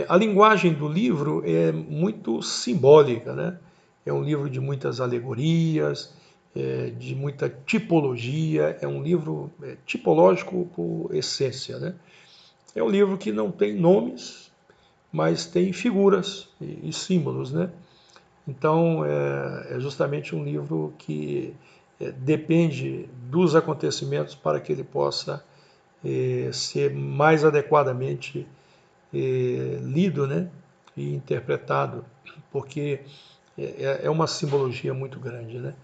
A linguagem do livro é muito simbólica, né? É um livro de muitas alegorias, de muita tipologia, é um livro tipológico por essência, né? É um livro que não tem nomes, mas tem figuras e símbolos, né? Então, é justamente um livro que depende dos acontecimentos para que ele possa ser mais adequadamente lido, né, e interpretado, porque é uma simbologia muito grande, né?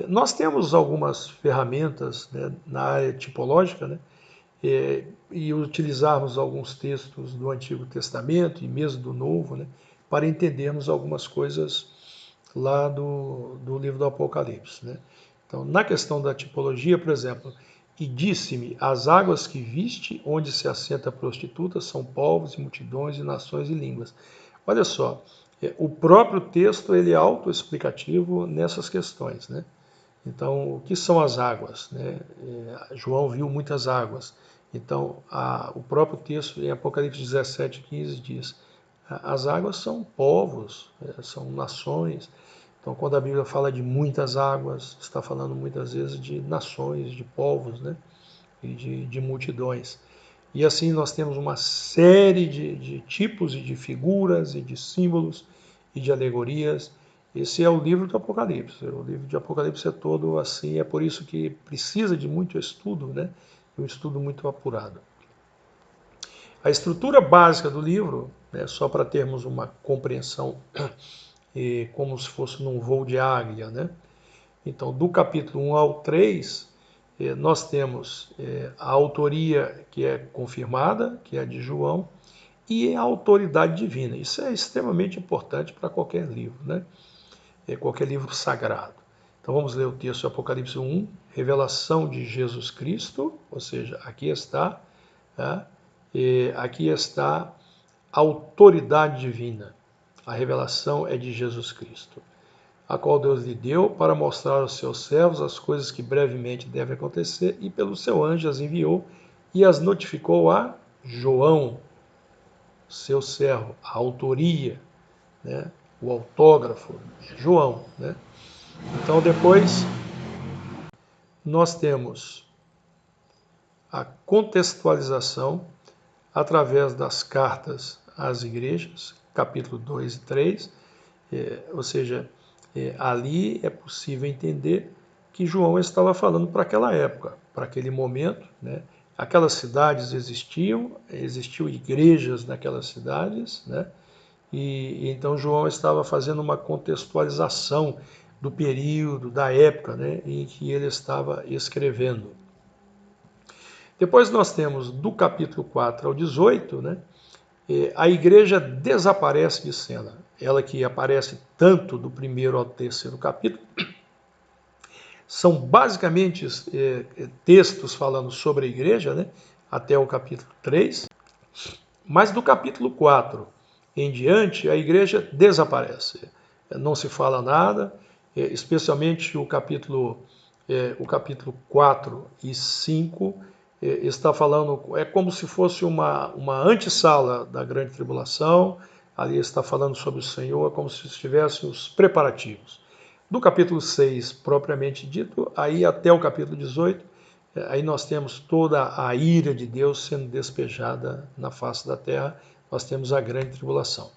Nós temos algumas ferramentas, né, na área tipológica, né, e utilizarmos alguns textos do Antigo Testamento e mesmo do Novo, né, para entendermos algumas coisas lá do livro do Apocalipse, né? Então, na questão da tipologia, por exemplo, e disse-me, as águas que viste, onde se assenta a prostituta, são povos e multidões e nações e línguas. Olha só, o próprio texto ele é autoexplicativo nessas questões, né? Então, o que são as águas, né? João viu muitas águas. Então, o próprio texto em Apocalipse 17:15 diz, as águas são povos, são nações. Então, quando a Bíblia fala de muitas águas, está falando muitas vezes de nações, de povos, né? E de multidões. E assim nós temos uma série de tipos e de figuras e de símbolos e de alegorias. Esse é o livro do Apocalipse. O livro de Apocalipse é todo assim, é por isso que precisa de muito estudo, né? Um estudo muito apurado. A estrutura básica do livro, né, só para termos uma compreensão, como se fosse num voo de águia, né? Então, do capítulo 1 ao 3, nós temos a autoria que é confirmada, que é a de João, e a autoridade divina. Isso é extremamente importante para qualquer livro, né? Qualquer livro sagrado. Então vamos ler o texto de Apocalipse 1, revelação de Jesus Cristo, ou seja, aqui está, tá? Aqui está a autoridade divina. A revelação é de Jesus Cristo, a qual Deus lhe deu para mostrar aos seus servos as coisas que brevemente devem acontecer, e pelo seu anjo as enviou e as notificou a João, seu servo, a autoria, né? O autógrafo é João, né? Então depois nós temos a contextualização através das cartas às igrejas, capítulo 2 e 3, ou seja, ali é possível entender que João estava falando para aquela época, para aquele momento, né? Aquelas cidades existiam igrejas naquelas cidades, né? E então João estava fazendo uma contextualização do período, da época, né, em que ele estava escrevendo. Depois nós temos do capítulo 4 ao 18, né, a igreja desaparece de cena. Ela que aparece tanto do primeiro ao terceiro capítulo, são basicamente textos falando sobre a igreja, né, até o capítulo 3, mas do capítulo 4 em diante, a igreja desaparece. Não se fala nada, especialmente o capítulo 4 e 5 está falando, é como se fosse uma antessala da grande tribulação, ali está falando sobre o Senhor, como se estivessem os preparativos. Do capítulo 6, propriamente dito, aí até o capítulo 18, aí nós temos toda a ira de Deus sendo despejada na face da terra, nós temos a grande tribulação.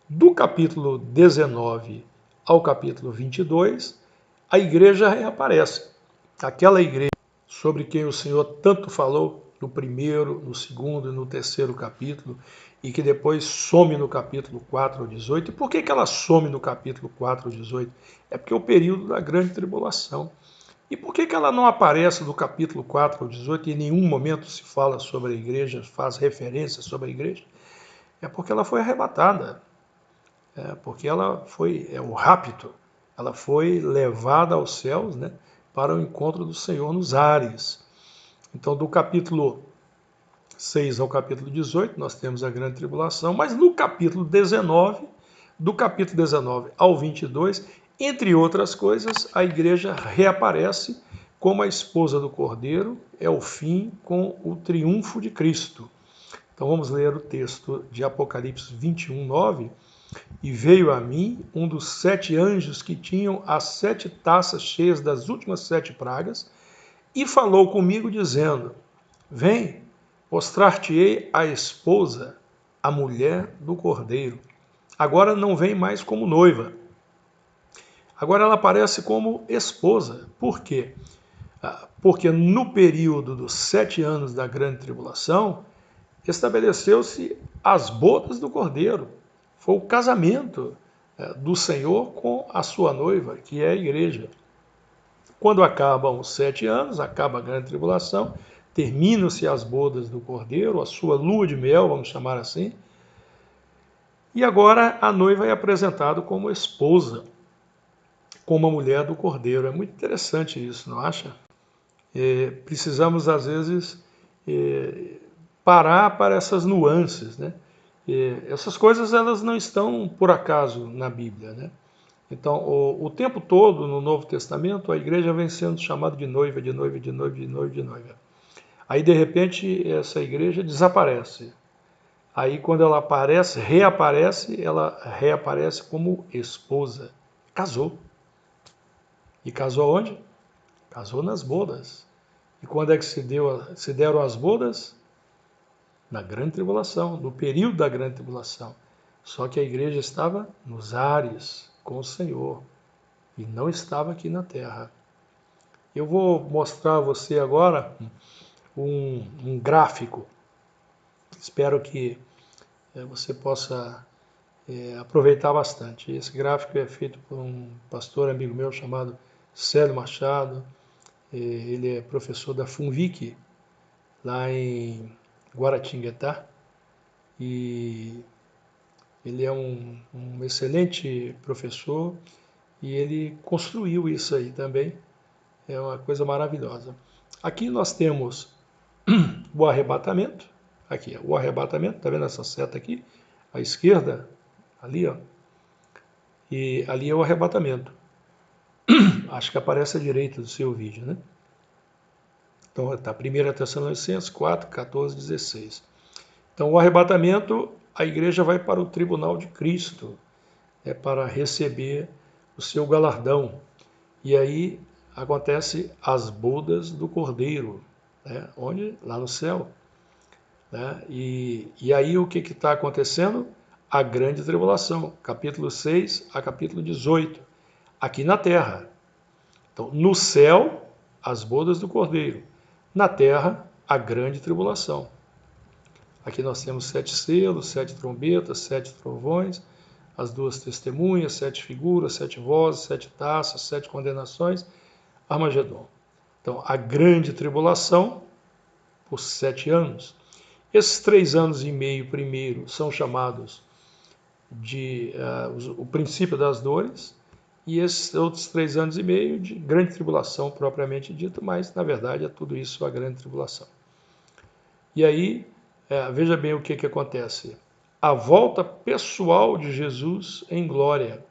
Do capítulo 19 ao capítulo 22, a igreja reaparece. Aquela igreja sobre quem o Senhor tanto falou no primeiro, no segundo e no terceiro capítulo, e que depois some no capítulo 4 ao 18. E por que ela some no capítulo 4 ao 18? É porque é o período da grande tribulação. E por que ela não aparece do capítulo 4 ao 18 e em nenhum momento se fala sobre a igreja, faz referência sobre a igreja? É porque ela foi arrebatada, porque ela foi o rapto, ela foi levada aos céus, né, para o encontro do Senhor nos ares. Então, do capítulo 6 ao capítulo 18, nós temos a grande tribulação, mas no capítulo 19, do capítulo 19 ao 22, entre outras coisas, a igreja reaparece como a esposa do Cordeiro, é o fim com o triunfo de Cristo. Então vamos ler o texto de Apocalipse 21, 9. E veio a mim um dos 7 anjos que tinham as 7 taças cheias das últimas 7 pragas, e falou comigo, dizendo: Vem, mostrar-te-ei a esposa, a mulher do Cordeiro. Agora não vem mais como noiva. Agora ela aparece como esposa. Por quê? Porque no período dos 7 anos da grande tribulação, estabeleceu-se as bodas do Cordeiro. Foi o casamento do Senhor com a sua noiva, que é a igreja. Quando acabam os 7 anos, acaba a grande tribulação, terminam-se as bodas do Cordeiro, a sua lua de mel, vamos chamar assim, e agora a noiva é apresentada como esposa, como a mulher do Cordeiro. É muito interessante isso, não acha? Precisamos, às vezes, parar para essas nuances, né? Essas coisas elas não estão por acaso na Bíblia, né? Então, o tempo todo no Novo Testamento, a igreja vem sendo chamada de noiva, de noiva, de noiva, de noiva, de noiva. Aí, de repente, essa igreja desaparece. Aí, quando ela ela reaparece como esposa. Casou. E casou onde? Casou nas bodas. E quando é que se deram as bodas? Na grande tribulação, no período da grande tribulação. Só que a igreja estava nos ares com o Senhor e não estava aqui na terra. Eu vou mostrar a você agora um gráfico. Espero que você possa aproveitar bastante. Esse gráfico é feito por um pastor amigo meu chamado Célio Machado. Ele é professor da FUNVIC, lá em Guaratinguetá, e ele é um excelente professor e ele construiu isso aí também. É uma coisa maravilhosa. Aqui nós temos o arrebatamento. Aqui, o arrebatamento, tá vendo essa seta aqui? À esquerda, ali, ó. E ali é o arrebatamento. Acho que aparece à direita do seu vídeo, né? Então, tá, 1 Tessalonicenses 4, 14, 16. Então, o arrebatamento, a igreja vai para o tribunal de Cristo, para receber o seu galardão. E aí acontece as bodas do Cordeiro, né? Onde? Lá no céu. Né? E aí o que está acontecendo? A grande tribulação, capítulo 6 a capítulo 18, aqui na terra. Então, no céu, as bodas do Cordeiro. Na terra, a grande tribulação. Aqui nós temos 7 selos, 7 trombetas, 7 trovões, as 2 testemunhas, 7 figuras, 7 vozes, 7 taças, 7 condenações, Armagedon. Então, a grande tribulação, por 7 anos. Esses 3 anos e meio primeiro são chamados de o princípio das dores, e esses outros 3 anos e meio de grande tribulação propriamente dito, mas na verdade é tudo isso a grande tribulação. E aí, veja bem o que acontece. A volta pessoal de Jesus em glória.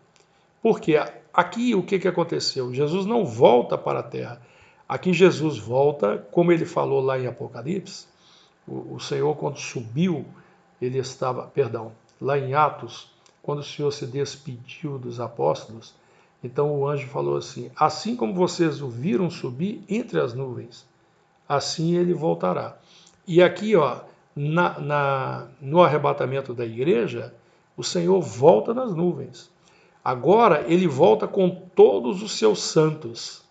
Porque aqui o que aconteceu? Jesus não volta para a terra. Aqui Jesus volta, como ele falou lá em Apocalipse, o Senhor quando subiu, ele estava, perdão, lá em Atos, quando o Senhor se despediu dos apóstolos, então o anjo falou assim: assim como vocês o viram subir entre as nuvens, assim ele voltará. E aqui, ó, no arrebatamento da igreja, o Senhor volta nas nuvens. Agora ele volta com todos os seus santos.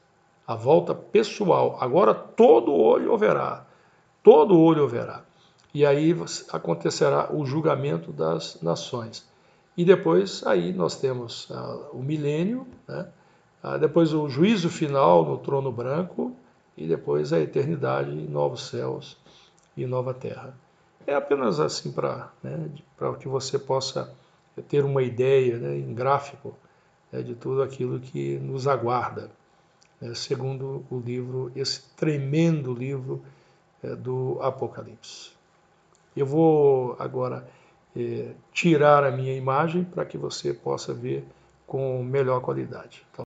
A volta pessoal. Agora todo olho o verá. Todo olho o verá. E aí acontecerá o julgamento das nações. E depois aí nós temos o milênio, né? Depois o juízo final no trono branco e depois a eternidade em novos céus e nova terra. É apenas assim para que você possa ter uma ideia, né, em gráfico, de tudo aquilo que nos aguarda, né, segundo o livro, esse tremendo livro do Apocalipse. Eu vou agora tirar a minha imagem para que você possa ver com melhor qualidade. Então,